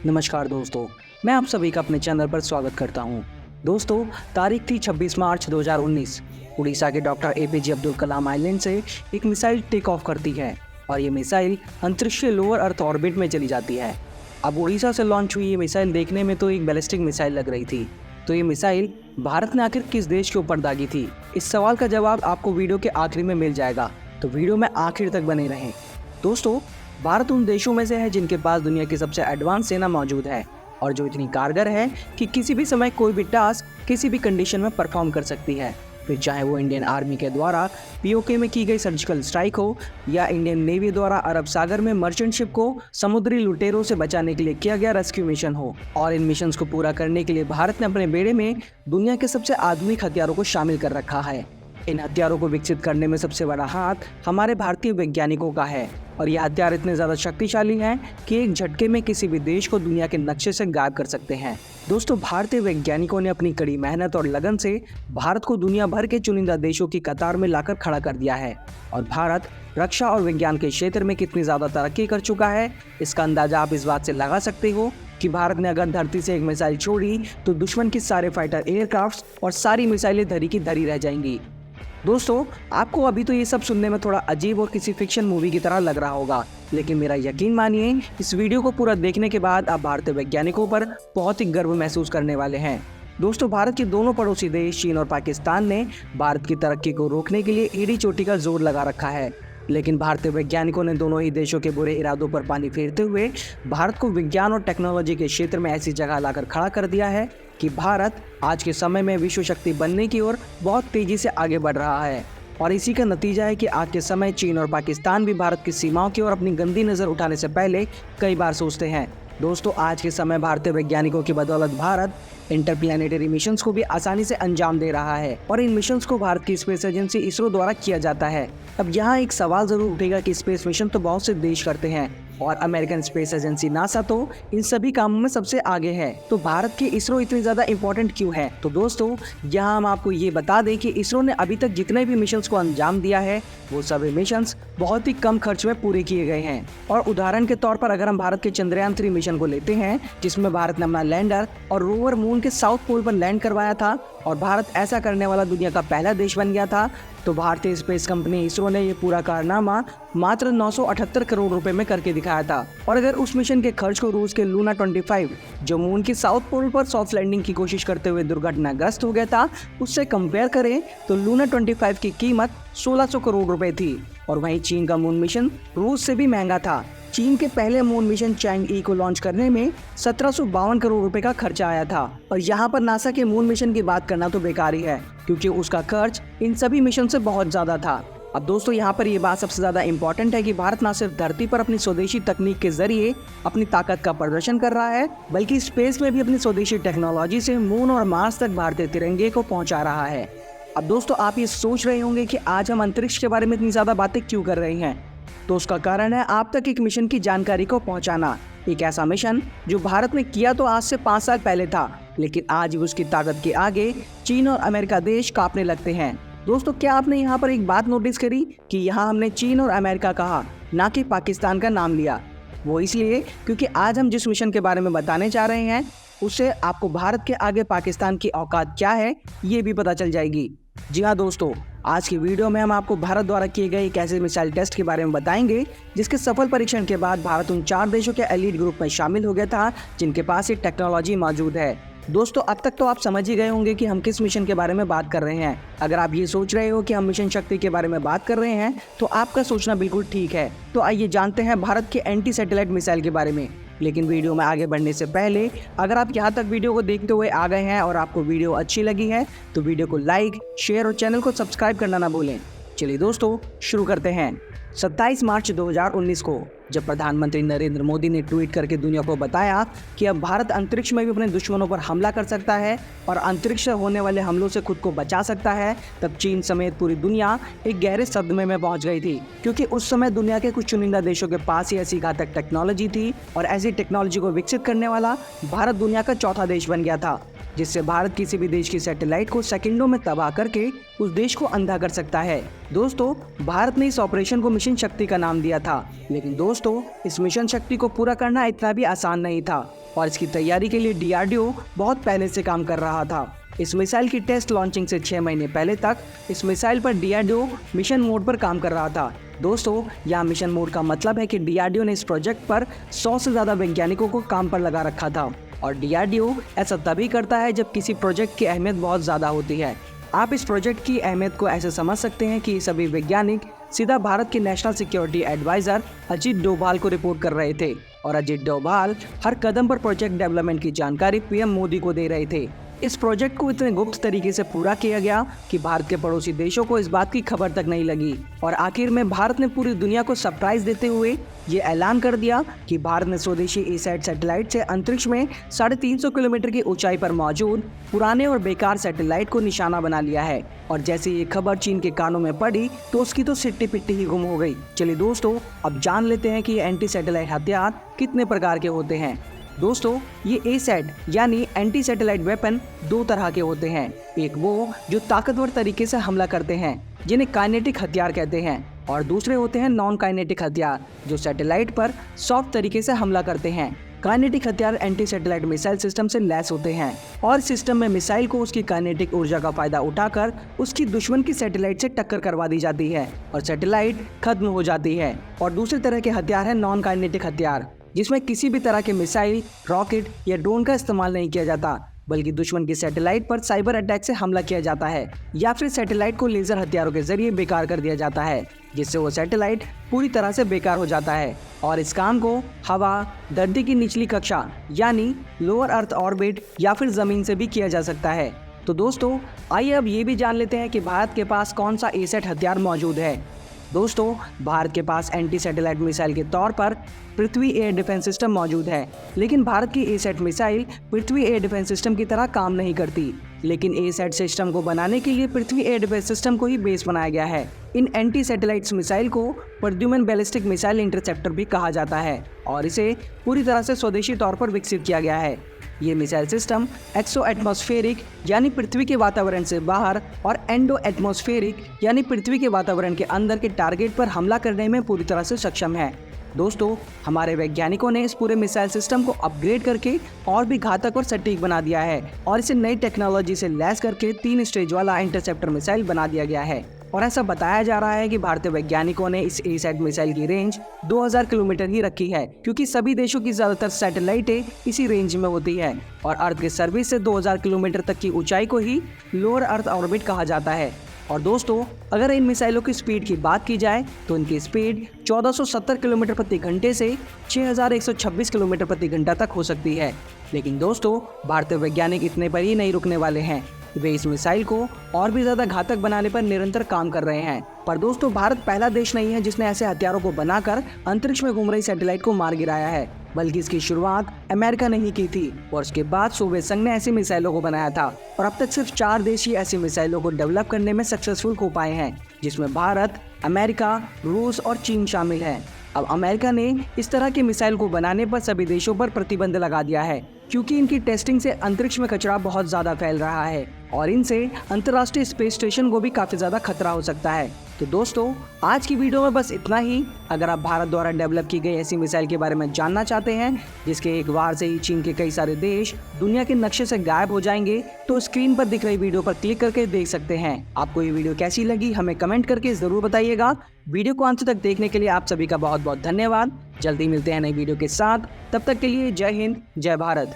नमस्कार दोस्तों, मैं आप सभी का अपने चैनल पर स्वागत करता हूं। दोस्तों, तारीख थी 26 मार्च 2019। उड़ीसा के doctor APJ Abdul Kalam island से एक मिसाइल टेक ऑफ करती है और ये मिसाइल अंतरिक्ष लोअर अर्थ ऑर्बिट में चली जाती है। अब उड़ीसा से लॉन्च हुई ये मिसाइल देखने में तो एक बैलिस्टिक मिसाइल लग रही थी, तो ये मिसाइल भारत ने आखिर किस देश के ऊपर दागी थी? इस सवाल का जवाब आपको वीडियो के आखिर में मिल जाएगा, तो वीडियो में आखिर तक बने रहें। दोस्तों, भारत उन देशों में से है जिनके पास दुनिया की सबसे एडवांस सेना मौजूद है और जो इतनी कारगर है कि किसी भी समय कोई भी टास्क किसी भी कंडीशन में परफॉर्म कर सकती है। फिर चाहे वो इंडियन आर्मी के द्वारा पीओके में की गई सर्जिकल स्ट्राइक हो या इंडियन नेवी द्वारा अरब सागर में मर्चेंट शिप को समुद्री लुटेरों से बचाने के लिए किया गया रेस्क्यू मिशन हो। और इन मिशंस को पूरा करने के लिए भारत ने अपने बेड़े में दुनिया के सबसे आधुनिक हथियारों को शामिल कर रखा है। इन हथियारों को विकसित करने में सबसे बड़ा हाथ हमारे भारतीय वैज्ञानिकों का है और ये हथियार इतने ज़्यादा शक्तिशाली हैं कि एक झटके में किसी भी देश को दुनिया के नक्शे से गायब कर सकते हैं। दोस्तों, भारतीय वैज्ञानिकों ने अपनी कड़ी मेहनत और लगन से भारत को दुनिया भर के चुनिंदा देशों की कतार में लाकर खड़ा कर दिया है। और भारत रक्षा और विज्ञान के क्षेत्र में कितनी ज़्यादा तरक्की कर चुका है, इसका अंदाजा आप इस बात से लगा सकते हो कि भारत ने अगर धरती से एक मिसाइल छोड़ी तो दुश्मन के सारे फाइटर एयरक्राफ्ट और सारी मिसाइलें धरी की धरी रह जाएंगी। दोस्तों, आपको अभी तो ये सब सुनने में थोड़ा अजीब और किसी फिक्शन मूवी की तरह लग रहा होगा, लेकिन मेरा यकीन मानिए, इस वीडियो को पूरा देखने के बाद आप भारतीय वैज्ञानिकों पर बहुत ही गर्व महसूस करने वाले हैं। दोस्तों, भारत के दोनों पड़ोसी देश चीन और पाकिस्तान ने भारत की तरक्की को रोकने के लिए एड़ी चोटी का जोर लगा रखा है, लेकिन भारतीय वैज्ञानिकों ने दोनों ही देशों के बुरे इरादों पर पानी फेरते हुए भारत को विज्ञान और टेक्नोलॉजी के क्षेत्र में ऐसी जगह लाकर खड़ा कर दिया है कि भारत आज के समय में विश्व शक्ति बनने की ओर बहुत तेजी से आगे बढ़ रहा है। और इसी का नतीजा है कि आज के समय चीन और पाकिस्तान भी भारत की सीमाओं की ओर अपनी गंदी नज़र उठाने से पहले कई बार सोचते हैं। दोस्तों, आज के समय भारतीय वैज्ञानिकों की बदौलत भारत इंटरप्लैनेटरी मिशंस को भी आसानी से अंजाम दे रहा है और इन मिशंस को भारत की स्पेस एजेंसी इसरो द्वारा किया जाता है। अब यहाँ एक सवाल जरूर उठेगा कि स्पेस मिशन तो बहुत से देश करते हैं और अमेरिकन स्पेस एजेंसी नासा तो इन सभी कामों में सबसे आगे है, तो भारत की इसरो इतनी ज्यादा इम्पोर्टेंट क्यों है? तो दोस्तों, यहाँ हम आपको ये बता दें कि इसरो ने अभी तक जितने भी मिशंस को अंजाम दिया है वो सभी मिशंस बहुत ही कम खर्च में पूरे किए गए हैं। और उदाहरण के तौर पर अगर हम भारत के चंद्रयान 3 मिशन को लेते हैं, जिसमें भारत ने अपना लैंडर और रोवर मून के साउथ पोल पर लैंड करवाया था और भारत ऐसा करने वाला दुनिया का पहला देश बन गया था, तो भारतीय स्पेस कंपनी इसरो ने ये पूरा कारनामा मात्र 978 करोड़ रुपए में करके दिखाया था। और अगर उस मिशन के खर्च को रूस के लूना 25 जो मून की साउथ पोल पर सॉफ्ट लैंडिंग की कोशिश करते हुए दुर्घटनाग्रस्त हो गया था, उससे कंपेयर करें तो लूना 25 की कीमत 1600 करोड़ रुपए थी। और वहीं चीन का मून मिशन रूस से भी महंगा था। चीन के पहले मून मिशन चैंग ई को लॉन्च करने में 1752 करोड़ रुपए का खर्चा आया था। और यहाँ पर नासा के मून मिशन की बात करना तो बेकार ही है, क्योंकि उसका खर्च इन सभी मिशन से बहुत ज्यादा था। अब दोस्तों, यहाँ पर ये बात सबसे ज्यादा इम्पोर्टेंट है कि भारत न सिर्फ धरती पर अपनी स्वदेशी तकनीक के जरिए अपनी ताकत का प्रदर्शन कर रहा है, बल्कि स्पेस में भी अपनी स्वदेशी टेक्नोलॉजी से मून और मार्स तक भारतीय तिरंगे को पहुंचा रहा है। अब दोस्तों, आप ये सोच रहे होंगे कि आज हम अंतरिक्ष के बारे में इतनी ज्यादा बातें क्यों कर रहे हैं, तो उसका कारण है आप तक एक मिशन की जानकारी को पहुंचाना। एक ऐसा मिशन जो भारत ने किया तो आज से 5 साल पहले था, लेकिन आज उसकी ताकत के आगे चीन और अमेरिका देश कांपने लगते हैं। दोस्तों, क्या आपने यहाँ पर एक बात नोटिस करी कि यहाँ हमने चीन और अमेरिका कहा, ना कि पाकिस्तान का नाम लिया? वो इसलिए क्योंकि आज हम जिस मिशन के बारे में बताने जा रहे हैं उससे आपको भारत के आगे पाकिस्तान की औकात क्या है ये भी पता चल जाएगी। जी हाँ दोस्तों, आज की वीडियो में हम आपको भारत द्वारा किए गए एक ऐसे मिसाइल टेस्ट के बारे में बताएंगे जिसके सफल परीक्षण के बाद भारत उन 4 देशों के एलीट ग्रुप में शामिल हो गया था जिनके पास ये टेक्नोलॉजी मौजूद है। दोस्तों, अब तक तो आप समझ ही गए होंगे कि हम किस मिशन के बारे में बात कर रहे हैं। अगर आप ये सोच रहे हो कि हम मिशन शक्ति के बारे में बात कर रहे हैं तो आपका सोचना बिल्कुल ठीक है। तो आइए जानते हैं भारत के एंटी सैटेलाइट मिसाइल के बारे में। लेकिन वीडियो में आगे बढ़ने से पहले अगर आप यहाँ तक वीडियो को देखते हुए आ गए हैं और आपको वीडियो अच्छी लगी है तो वीडियो को लाइक, शेयर और चैनल को सब्सक्राइब करना ना भूलें। चलिए दोस्तों, शुरू करते हैं। 27 मार्च 2019 को जब प्रधानमंत्री नरेंद्र मोदी ने ट्वीट करके दुनिया को बताया कि अब भारत अंतरिक्ष में भी अपने दुश्मनों पर हमला कर सकता है और अंतरिक्ष से होने वाले हमलों से खुद को बचा सकता है, तब चीन समेत पूरी दुनिया एक गहरे सदमे में पहुंच गई थी, क्योंकि उस समय दुनिया के कुछ चुनिंदा देशों के पास ही ऐसी घातक टेक्नोलॉजी थी और ऐसी टेक्नोलॉजी को विकसित करने वाला भारत दुनिया का चौथा देश बन गया था, जिससे भारत किसी भी देश की सैटेलाइट को सेकंडों में तबाह करके उस देश को अंधा कर सकता है। दोस्तों, भारत ने इस ऑपरेशन को मिशन शक्ति का नाम दिया था, लेकिन दोस्तों इस मिशन शक्ति को पूरा करना इतना भी आसान नहीं था और इसकी तैयारी के लिए DRDO बहुत पहले से काम कर रहा था। इस मिसाइल की टेस्ट लॉन्चिंग से 6 महीने पहले तक इस मिसाइल पर DRDO मिशन मोड पर काम कर रहा था। दोस्तों, यहाँ मिशन मोड का मतलब है कि DRDO ने इस प्रोजेक्ट पर 100 से ज़्यादा वैज्ञानिकों को काम पर लगा रखा था। और DRDO ऐसा तभी करता है जब किसी प्रोजेक्ट की अहमियत बहुत ज़्यादा होती है। आप इस प्रोजेक्ट की अहमियत को ऐसे समझ सकते हैं कि सभी वैज्ञानिक सीधा भारत के national security adviser Ajit Doval को रिपोर्ट कर रहे थे और अजीत डोभाल हर कदम पर प्रोजेक्ट डेवलपमेंट की जानकारी PM मोदी को दे रहे थे। इस प्रोजेक्ट को इतने गुप्त तरीके से पूरा किया गया कि भारत के पड़ोसी देशों को इस बात की खबर तक नहीं लगी और आखिर में भारत ने पूरी दुनिया को सरप्राइज देते हुए ये ऐलान कर दिया कि भारत ने स्वदेशी A-SAT सैटेलाइट से अंतरिक्ष में 350 किलोमीटर की ऊंचाई पर मौजूद पुराने और बेकार सैटेलाइट को निशाना बना लिया है। और जैसे ये खबर चीन के कानों में पड़ी तो उसकी तो सिट्टी पिट्टी ही गुम हो गई। चलिए दोस्तों, अब जान लेते हैं कि ये एंटी सैटेलाइट हथियार कितने प्रकार के होते हैं। दोस्तों, ये A-SAT यानी एंटी सैटेलाइट वेपन 2 तरह के होते हैं। एक वो जो ताकतवर तरीके से हमला करते हैं जिन्हें काइनेटिक हथियार कहते हैं, और दूसरे होते हैं नॉन काइनेटिक हथियार जो सैटेलाइट पर सॉफ्ट तरीके से हमला करते हैं। काइनेटिक हथियार एंटी सैटेलाइट मिसाइल सिस्टम से लैस होते हैं और सिस्टम में मिसाइल को उसकी काइनेटिक ऊर्जा का फायदा उठाकर उसकी दुश्मन की सैटेलाइट से टक्कर करवा दी जाती है और सैटेलाइट खत्म हो जाती है। और दूसरे तरह के हथियार है नॉन काइनेटिक हथियार, जिसमें किसी भी तरह के मिसाइल, रॉकेट या ड्रोन का इस्तेमाल नहीं किया जाता, बल्कि दुश्मन की सैटेलाइट पर साइबर अटैक से हमला किया जाता है या फिर सैटेलाइट को लेजर हथियारों के जरिए बेकार कर दिया जाता है, जिससे वो सैटेलाइट पूरी तरह से बेकार हो जाता है। और इस काम को हवा, धरती की निचली कक्षा यानी लोअर अर्थ ऑर्बिट या फिर जमीन से भी किया जा सकता है। तो दोस्तों, आइए अब ये भी जान लेते हैं कि भारत के पास कौन सा A-SAT हथियार मौजूद है। दोस्तों, भारत के पास एंटी सैटेलाइट मिसाइल के तौर पर पृथ्वी एयर डिफेंस सिस्टम मौजूद है, लेकिन भारत की A-SAT मिसाइल पृथ्वी एयर डिफेंस सिस्टम की तरह काम नहीं करती। लेकिन A-SAT सिस्टम को बनाने के लिए पृथ्वी एयर डिफेंस सिस्टम को ही बेस बनाया गया है। इन एंटी सैटेलाइट मिसाइल को प्रद्युम्न बैलिस्टिक मिसाइल इंटरसेप्टर भी कहा जाता है और इसे पूरी तरह से स्वदेशी तौर पर विकसित किया गया है। ये मिसाइल सिस्टम एक्सो एटमॉस्फेरिक यानी पृथ्वी के वातावरण से बाहर और एंडो एटमॉस्फेरिक यानी पृथ्वी के वातावरण के अंदर के टारगेट पर हमला करने में पूरी तरह से सक्षम है। दोस्तों, हमारे वैज्ञानिकों ने इस पूरे मिसाइल सिस्टम को अपग्रेड करके और भी घातक और सटीक बना दिया है और इसे नई टेक्नोलॉजी से लैस करके 3 स्टेज वाला इंटरसेप्टर मिसाइल बना दिया गया है। और ऐसा बताया जा रहा है कि भारतीय वैज्ञानिकों ने इस A-SAT मिसाइल की रेंज 2000 किलोमीटर ही रखी है, क्योंकि सभी देशों की ज्यादातर सैटेलाइटें इसी रेंज में होती है और अर्थ के सर्विस से 2000 किलोमीटर तक की ऊंचाई को ही लोअर अर्थ ऑर्बिट कहा जाता है। और दोस्तों, अगर इन मिसाइलों की स्पीड की बात की जाए तो इनकी स्पीड 1470 किलोमीटर प्रति घंटे से 6126 किलोमीटर प्रति घंटा तक हो सकती है। लेकिन दोस्तों, भारतीय वैज्ञानिक इतने पर ही नहीं रुकने वाले हैं। वे इस मिसाइल को और भी ज्यादा घातक बनाने पर निरंतर काम कर रहे हैं। पर दोस्तों, भारत पहला देश नहीं है जिसने ऐसे हथियारों को बनाकर अंतरिक्ष में घूम रही सैटेलाइट को मार गिराया है, बल्कि इसकी शुरुआत अमेरिका ने ही की थी और उसके बाद सोवियत संघ ने ऐसी मिसाइलों को बनाया था। और अब तक सिर्फ 4 देश ही ऐसी मिसाइलों को डेवलप करने में सक्सेसफुल हो पाए हैं, जिसमें भारत, अमेरिका, रूस और चीन शामिल है। अब अमेरिका ने इस तरह की मिसाइल को बनाने पर सभी देशों पर प्रतिबंध लगा दिया है, क्योंकि इनकी टेस्टिंग से अंतरिक्ष में कचरा बहुत ज्यादा फैल रहा है और इनसे अंतर्राष्ट्रीय स्पेस स्टेशन को भी काफी ज्यादा खतरा हो सकता है। तो दोस्तों, आज की वीडियो में बस इतना ही। अगर आप भारत द्वारा डेवलप की गई ऐसी मिसाइल के बारे में जानना चाहते हैं जिसके एक वार से ही चीन के कई सारे देश दुनिया के नक्शे से गायब हो जाएंगे, तो स्क्रीन पर दिख रही वीडियो पर क्लिक करके देख सकते हैं। आपको ये वीडियो कैसी लगी हमें कमेंट करके जरूर बताइएगा। वीडियो को अंत तक देखने के लिए आप सभी का बहुत बहुत धन्यवाद। जल्दी मिलते हैं नई वीडियो के साथ, तब तक के लिए जय हिंद, जय भारत।